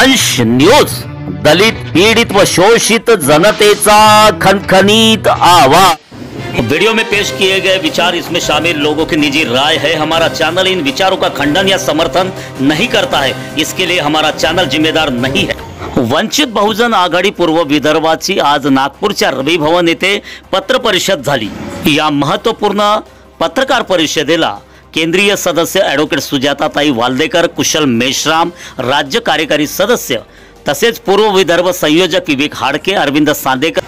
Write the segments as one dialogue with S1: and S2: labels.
S1: वंश न्यूज, दलित पीड़ित व शोषित जनतेचा खनखनीत आवाज। वीडियो में पेश किए गए विचार इसमें शामिल लोगों की निजी राय है। हमारा चैनल इन विचारों का खंडन या समर्थन नहीं करता है, इसके लिए हमारा चैनल जिम्मेदार नहीं है। वंचित बहुजन आघाडी पूर्व विदर्भाची आज नागपूरच्या रवी भवन येथे पत्र परिषद झाली। या महत्त्वपूर्ण पत्रकार परिषदेला केंद्रीय सदस्य ॲडव्होकेट सुजाताताई वाल्देकर, कुशल मेश्राम, राज्य कार्यकारी सदस्य तसेच पूर्व विदर्भ संयोजक विवेक हाडके, अरविंद सांदेकर,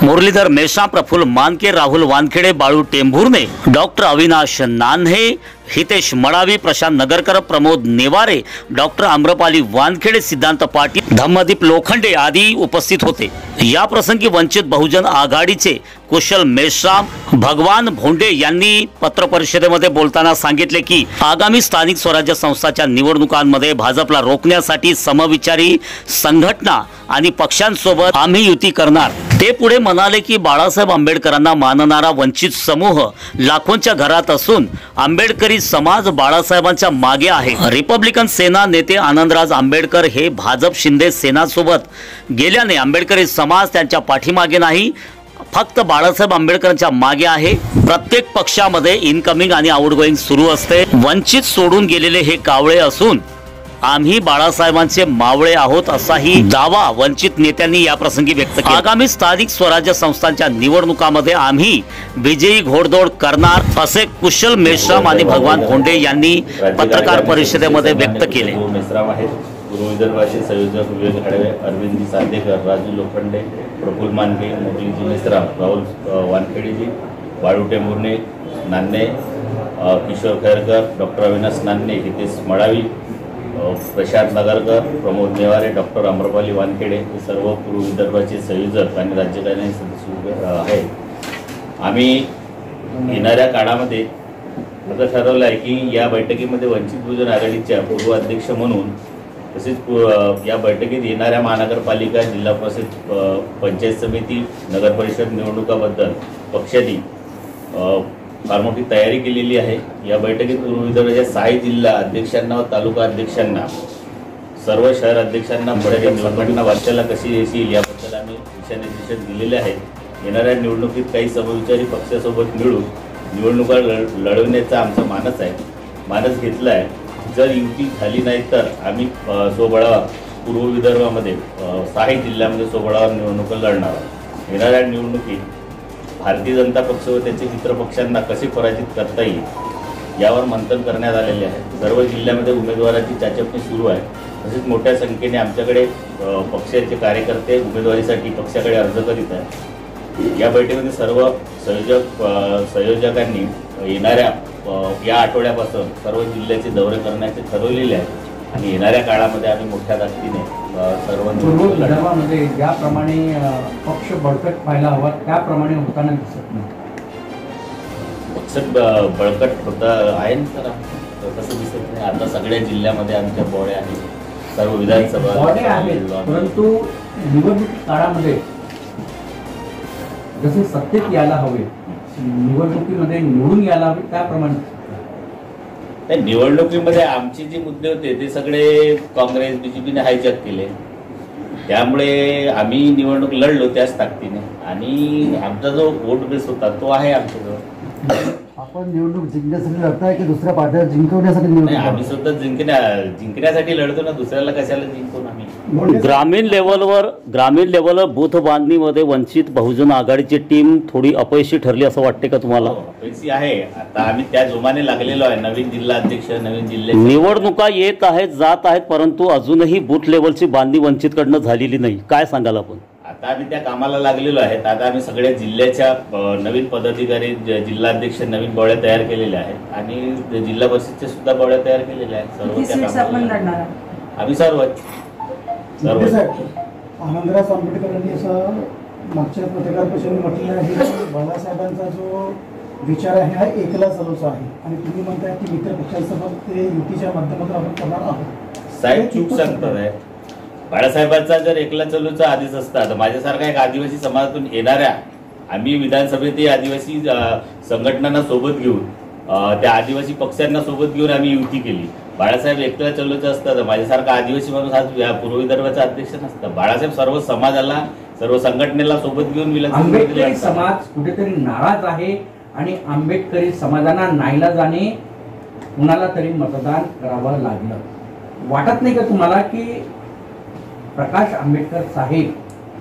S1: मुरलीधर मेश्राम, प्रफुल्ल मानके, राहुल वानखेडे, बाळू टेंभुर्णे, डॉक्टर अविनाश नान्हे, हितेश मडावी, प्रशांत नगरकर, प्रमोद नेवारे, डॉक्टर आम्रपाली वानखेडे, सिद्धांत पाटील, धम्मदीप लोखंडे आदी उपस्थित होते। या प्रसंगी वंचित बहुजन आघाडीचे कुशल मेश्राम, भगवान भोंडे यांनी पत्र परिषदेमध्ये बोलताना सांगितले की आगामी स्थानिक स्वराज्य संस्थांच्या निवडणुकांमध्ये भाजपला रोखण्यासाठी समविचारी संघटना आणि पक्षांसोबत आम्ही युती करणार। ते पुढे म्हणाले की बाळासाहेब आंबेडकरांना मानणारा वंचित समूह लाखोंच्या घरात असून आंबेडकरी समाज बाळासाहेबांच्या मागे आहे। रिपब्लिकन सेना नेते आनंदराज आंबेडकर हे भाजप शिंदे सेना सोबत गेल्याने आंबेडकरी समाज त्यांच्या पाठीमागे नाही, फक्त बाळासाहेब आंबेडकरांच्या मागे आहे। प्रत्येक पक्षामध्ये इनकमिंग आणि आउटगोइंग सुरू असते। वंचित सोडून गेलेले हे कावळे असून आम्ही बाळासाहेबांचे मावळे आहोत, असाही दावा वंचित नेत्यांनी या प्रसंगी व्यक्त केला। आगामी स्थानिक स्वराज्य संस्थांच्या निवडणुकांमध्ये आम्ही विजयी घोडदौड करणार, असे कुशल मेश्राम आणि भगवान भोंडे यांनी पत्रकार परिषदेमध्ये व्यक्त केले।
S2: पूर्व विदर्भाचे संयोजक विवेक हाडके, अरविंद सांदेकर, राजू लोखंडे, प्रफुल्ल मानके, मुरलीधर मेश्राम, राहुल वानखेडेजी, बाळू टेंभुर्णे, नान्हे, किशोर खैरकर, डॉक्टर अविनाश नान्हे, हितेश मडावी, प्रशांत नगरकर, प्रमोद नेवारे, डॉक्टर आम्रपाली वानखेडे हे सर्व पूर्व विदर्भाचे संयोजक आणि राज्यकारणी सदस्य आहेत। आम्ही येणाऱ्या काळामध्ये आता ठरवलं आहे की या बैठकीमध्ये वंचित बहुजन आघाडीच्या पूर्व अध्यक्ष म्हणून तसेच या बैठकीत येणाऱ्या महानगरपालिका, जिल्हा परिषद, पंचायत समिती, नगर परिषद निवडणुकाबद्दल पक्षाने फार मोठी तयारी केलेली आहे। या बैठकीत पूर्व विदर्भाच्या 6 जिल्हा अध्यक्षांना व तालुका अध्यक्षांना, सर्व शहर अध्यक्षांना पुढे निवडणुकींना वाचायला कशी येईल याबद्दल आम्ही दिशानिर्देश दिलेले आहेत। येणाऱ्या निवडणुकीत काही समविचारी पक्षासोबत मिळून निवडणुका लढवण्याचा आमचा मानस घेतला आहे। जर युती झाली नाही तर आम्ही सोबळावर पूर्व विदर्भामध्ये 6 जिल्ह्यामध्ये सोबळावर निवडणुका लढणार आहोत। येणाऱ्या निवडणुकीत भारतीय जनता पक्ष व त्याचे मित्र पक्षांना कसे पराजित करता येईल यावर मंथन करण्यात आलेले आहे। सर्व जिल्ह्यामध्ये उमेदवाराची चाचपणी सुरू आहे। तसेच मोठ्या संख्येने आमच्याकडे पक्षाचे कार्यकर्ते उमेदवारीसाठी पक्षाकडे अर्ज करीत आहेत। या बैठकीमध्ये सर्व संयोजकांनी येणाऱ्या या आठवड्यापासून सर्व जिल्ह्याचे दौरे करण्याचे ठरवलेले आहे आणि येणाऱ्या काळामध्ये आम्ही मोठ्या ताकदीने सर्व
S3: विदर्भामध्ये ज्याप्रमाणे पक्ष बळकट व्हायला हवा त्याप्रमाणे होताना दिसत नाही।
S2: पक्ष बळकट होता आहे ना सर, तसं दिसत नाही। आता सगळ्या जिल्ह्यामध्ये आमच्या बॉड्या आहेत, सर्व विधानसभा
S3: बॉड्या आहेत, परंतु निवडणूक काळामध्ये जसे सत्तेत यायला हवे, निवडणुकीमध्ये निवडून यायला हवे त्याप्रमाणे
S2: त्या निवडणुकीमध्ये आमचे जे मुद्दे होते ते सगळे काँग्रेस बीजेपीने हायजॅक केले। त्यामुळे आम्ही निवडणूक लढलो त्याच ताकदीने आणि आमचा जो वोट बेस होता तो आहे आमच्याजवळ।
S4: आपण निवडणूक जिंकण्यासाठी लढताय की दुसऱ्या पार्ट्या जिंकवण्यासाठी निवडणूक?
S2: आम्ही सुद्धा जिंकण्यासाठी लढतो ना, दुसऱ्याला कशाला जिंकून आम्ही।
S1: ग्रामीण लेवलवर बूथ बांधणीमध्ये वंचित बहुजन आघाडीची टीम थोडी अपयशी ठरली असं वाटते का तुम्हाला?
S2: अपयशी आहे। आता आम्ही त्या जोमाने लागलेलो आहे। नवीन जिल्हा अध्यक्ष, नवीन जिल्हे,
S1: निवडणुका येत आहेत, जात आहेत, परंतु अजूनही बूथ लेवलची बांधणी वंचितकडनं झालेली नाही। काय सांगाल आपण?
S2: आता आम्ही त्या कामाला लागलेलो आहेत। आता आम्ही सगळ्या जिल्ह्याच्या नवीन पदाधिकारी, जिल्हाध्यक्ष नवीन बॉड्या तयार केलेल्या आहेत आणि जिल्हा परिषदच्या सुद्धा बॉड्या तयार केलेल्या आहेत। सर्व आम्ही
S4: आनंदराज आंबेडकरांनी असं मागच्या पत्रकार परिषदेत म्हटलेलं आहे की बाळासाहेबांचा जो विचार आहे हा एकला चालूचा आहे आणि तुम्ही म्हणताय की मित्र पक्षांसोबत ते युतीच्या माध्यमातून आपण करणार आहोत।
S2: साहेब चूक सांगतात आहे। बाळासाहेबांचा जर एकला चलूचा आदेश असता तर माझ्यासारखा एक आदिवासी समाजातून येणाऱ्या आम्ही विधानसभेत आदिवासी संघटनांना सोबत घेऊन, त्या आदिवासी पक्षांना सोबत घेऊन आम्ही युती केली बाळासाहेब एकट्याला चालवायचं असतं तर माझ्यासारखा आदिवासी माणूस आज पूर्व विदर्भाचा अध्यक्ष नसतं. बाळासाहेब सर्व समाजाला सर्व संघटनेला सोबत घेऊन
S3: आंबेडकरी समाज कुठेतरी नाराज आहे आणि आंबेडकरी समाजाला नाईलाजाने कुणाला तरी मतदान करावं लागलं. वाटत नाही का तुम्हाला की प्रकाश आंबेडकर साहेब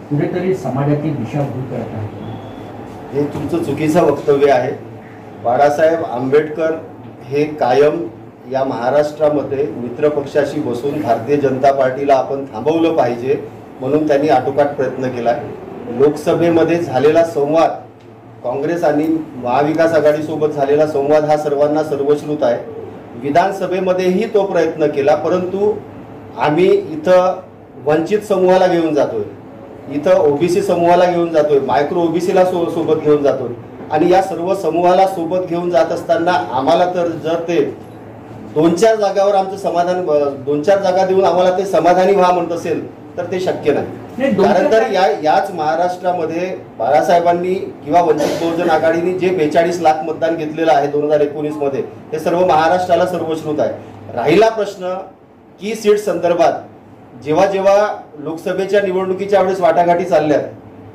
S3: कुठेतरी समाजाची दिशाभूल करत आहेत?
S5: हे तुमचं चुकीचं वक्तव्य आहे. बाळासाहेब आंबेडकर हे कायम या महाराष्ट्रामध्ये मित्रपक्षाशी बसून भारतीय जनता पार्टीला आपण थांबवलं पाहिजे म्हणून त्यांनी आटोकाट प्रयत्न केला. लोकसभेमध्ये झालेला संवाद, काँग्रेस आणि महाविकास आघाडीसोबत झालेला संवाद हा सर्वांना सर्वश्रुत आहे. विधानसभेमध्येही तो प्रयत्न केला, परंतु आम्ही इथं वंचित समूहाला घेऊन जातोय, इथं ओबीसी समूहाला घेऊन जातोय, मायक्रो ओबीसीला सोबत घेऊन जातोय आणि या सर्व समूहाला सोबत घेऊन जात असताना आम्हाला तर जर ते 2-4 जागावर आमचं समाधान 2-4 जागा देऊन आम्हाला ते समाधानी व्हा म्हणत असेल तर ते शक्य नाही. कारण तर याच महाराष्ट्रामध्ये बाळासाहेबांनी किंवा वंचित बहुजन आघाडीने जे 42 लाख मतदान घेतलेलं आहे 2019 मध्ये, हे सर्व महाराष्ट्राला सर्वश्रुत आहे. राहिला प्रश्न की सीट संदर्भात, जेव्हा जेव्हा लोकसभेच्या निवडणुकीच्या वेळेस वाटाघाटी चालल्या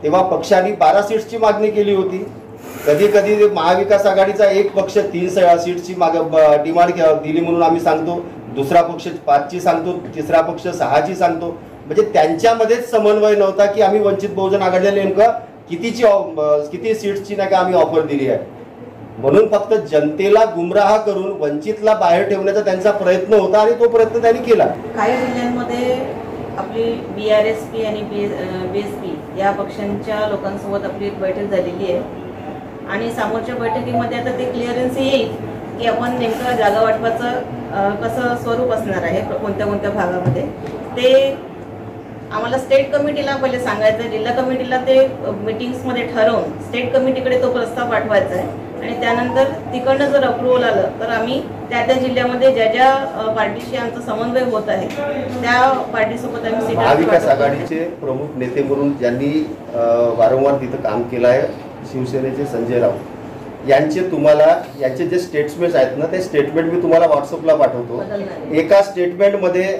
S5: तेव्हा पक्षांनी 12 सीट्सची मागणी केली होती. कधी कधी महाविकास आघाडीचा एक पक्ष 3 सीट्सची डिमांड दिली म्हणून आम्ही सांगतो, दुसरा पक्ष 5ची सांगतो, तिसरा पक्ष 6ची सांगतो. म्हणजे त्यांच्यामध्येच समन्वय नव्हता की आम्ही वंचित बहुजन आघाडीला नेमकं किती सीट्सची नाही का आम्ही ऑफर दिली आहे. म्हणून फक्त जनतेला गुमराह करून वंचितला बाहेर ठेवण्याचा त्यांचा प्रयत्न होता आणि तो प्रयत्न त्यांनी केला.
S6: काही जिल्ह्यांमध्ये आपली BRSP आणि BSP या पक्षांच्या लोकांसोबत आपली एक बैठक झालेली आहे आणि समोरच्या बैठकीमध्ये आता ते क्लिअरन्स येईल की आपण नेमकं जागा वाटपाचं कसं स्वरूप असणार आहे, कोणत्या कोणत्या भागामध्ये. ते आम्हाला स्टेट कमिटीला पहिले सांगायचं, जिल्हा कमिटीला ते मीटिंग्समध्ये ठरवून स्टेट कमिटीकडे तो प्रस्ताव पाठवायचा आहे आणि त्यानंतर तिकडनं जर अप्रुव्हल आलं तर आम्ही त्या जिल्ह्यामध्ये ज्या ज्या पार्टीशी आमचा समन्वय होत आहे त्या पार्टीसोबत आम्ही सीट.
S5: महाविकास आघाडीचे प्रमुख नेते म्हणून ज्यांनी वारंवार तिथं काम केलं आहे, शिवसेनेचे संजय राऊत यांचे जे स्टेटमेंट्स आहेत ना, ते स्टेटमेंट मी तुम्हाला व्हॉट्सअपला पाठवतो. एका स्टेटमेंटमध्ये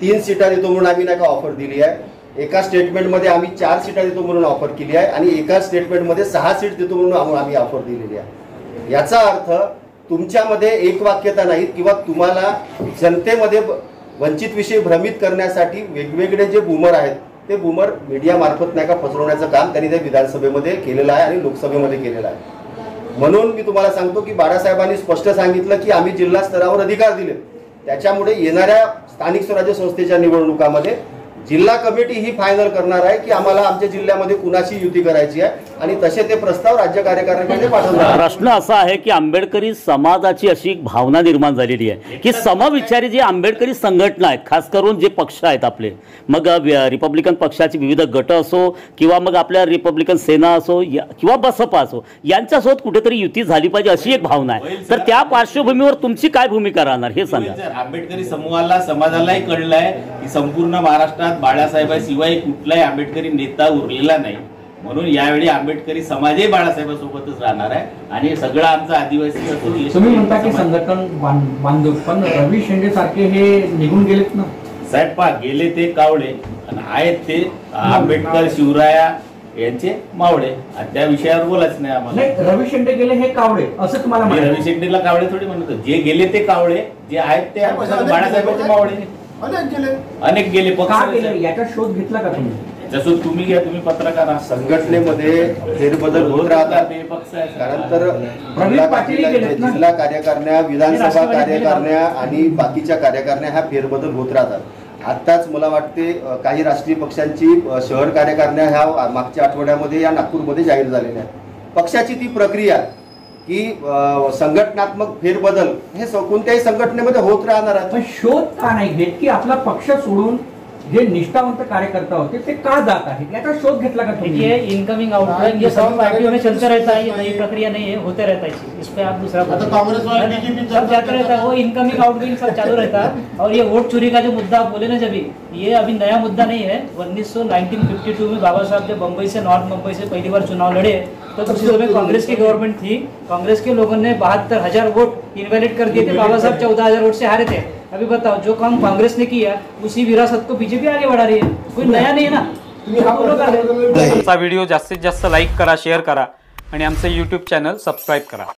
S5: 3 सीटा देतो म्हणून आम्ही नाही का ऑफर दिली आहे, एका स्टेटमेंटमध्ये आम्ही 4 सीटा देतो म्हणून ऑफर केली आहे आणि एका स्टेटमेंटमध्ये 6 सीट देतो म्हणून आम्ही ऑफर दिलेली आहे. याचा अर्थ तुमच्यामध्ये एकवाक्यता नाहीत किंवा तुम्हाला जनतेमध्ये वंचित विषयी भ्रमित करण्यासाठी वेगवेगळे जे बूमर आहेत ते बूमर मीडिया मार्फत नाही का पसरवण्याचं काम त्यांनी त्या विधानसभेमध्ये केलेलं आहे आणि लोकसभेमध्ये केलेलं आहे. म्हणून मी तुम्हाला सांगतो की बाळासाहेबांनी स्पष्ट सांगितलं की आम्ही जिल्हा स्तरावर अधिकार दिले, त्याच्यामुळे येणाऱ्या स्थानिक स्वराज्य संस्थेच्या निवडणुकामध्ये जिल्हा कमिटी ही फायनल करणार आहे की आम्हाला आमच्या जिल्ह्यामध्ये कुणाची युती करायची आहे आणि तसे ते प्रस्ताव राज्य कार्यकारिणीकडे पाठवणार.
S1: प्रश्न असा आहे की आंबेडकरी समाजाची अशी एक भावना निर्माण झालेली आहे की समविचारी जे आंबेडकरी संघटना आहेत, खास करून जे पक्ष आहेत आपले, मग रिपब्लिकन पक्षाची विविध गट असो किंवा मग आपल्या रिपब्लिकन सेना असो किंवा बसपा असो, यांच्यासोबत कुठेतरी युती झाली पाहिजे अशी एक भावना आहे. तर त्या पार्श्वभूमीवर तुमची काय भूमिका राहणार हे सांगा.
S2: आंबेडकरी समूहाला समाजालाही कळलंय की संपूर्ण महाराष्ट्रात बाळासाहेबाशिवाय कुठलाही आंबेडकरी नेता उरलेला नाही, म्हणून यावेळी आंबेडकरी समाजही बाळासाहेबांसोबतच राहणार आहे आणि सगळा आमचा आदिवासी असो.
S3: तुम्ही म्हणता की संघटन बांधू, पण रवी शेंडे सारखे हे निघून गेलेत ना
S2: साहेब. पा गेले ते कावळे आणि आहेत ते आंबेडकर शिवराया यांचे मावळे, आणि त्या विषयावर बोलायच नाही आम्हाला.
S3: रवी शेंडे गेले हे कावळे असं तुम्हाला?
S2: रवी शेंडेला कावळे थोडी म्हणतो, जे गेले ते कावळे, जे आहेत ते बाळासाहेबांचे मावळे. अनेक गेले पक्ष.
S3: याचा शोध घेतला का तुम्ही?
S2: जसं तुम्ही घ्या, तुम्ही पत्रकार.
S5: संघटनेमध्ये फेरबदल होत राहतात, कारण तर जिल्हा कार्यकारिण्या, विधानसभा कार्यकारिण्या आणि बाकीच्या कार्यकारिण्या ह्या फेरबदल होत राहतात. आत्ताच मला वाटते काही राष्ट्रीय पक्षांची शहर कार्यकारिण्या ह्या मागच्या आठवड्यामध्ये या नागपूरमध्ये जाहीर झालेल्या आहेत. पक्षाची ती प्रक्रिया की संघटनात्मक फेरबदल हे कोणत्याही संघटनेमध्ये होत राहणार आहे.
S3: शोध का नाही घेत की आपला पक्ष सोडून जे निष्ठावंत कार्यकर्ता होते ते का जात आहेत, याचा शोध घेतला का तुम्ही?
S7: ये इनकमिंग आउटगोइंग ये सब पार्टियों में चलता रहता है, ये नई प्रक्रिया नहीं है, होते रहता है. इस पे आप दूसरा सब जाता रहता है, वो इनकमिंग आउटगोइंग सब चालू रहता है. और ये वोट चोरी का जो मुद्दा आप बोले ना, जब ये अभी नया मुद्दा नहीं है. 1952 में बाबा साहब जब बम्बई से, नॉर्थ मुंबई से पहली बार चुनाव लड़े तो उसी समय कांग्रेस की गवर्नमेंट थी, कांग्रेस के लोगों ने 72,000 वोट इनवैलिड कर दिए थे, बाबा साहब 14,000 वोट से हारे थे। अभी बताओ जो काम कांग्रेस ने किया उसी विरासत को बीजेपी आगे बढ़ा रही है, कोई नया नहीं है ना।
S8: आमचा व्हिडिओ जास्तीत जास्त लाईक करा, शेअर करा आणि आमचं यूट्यूब चॅनल सबस्क्राईब करा।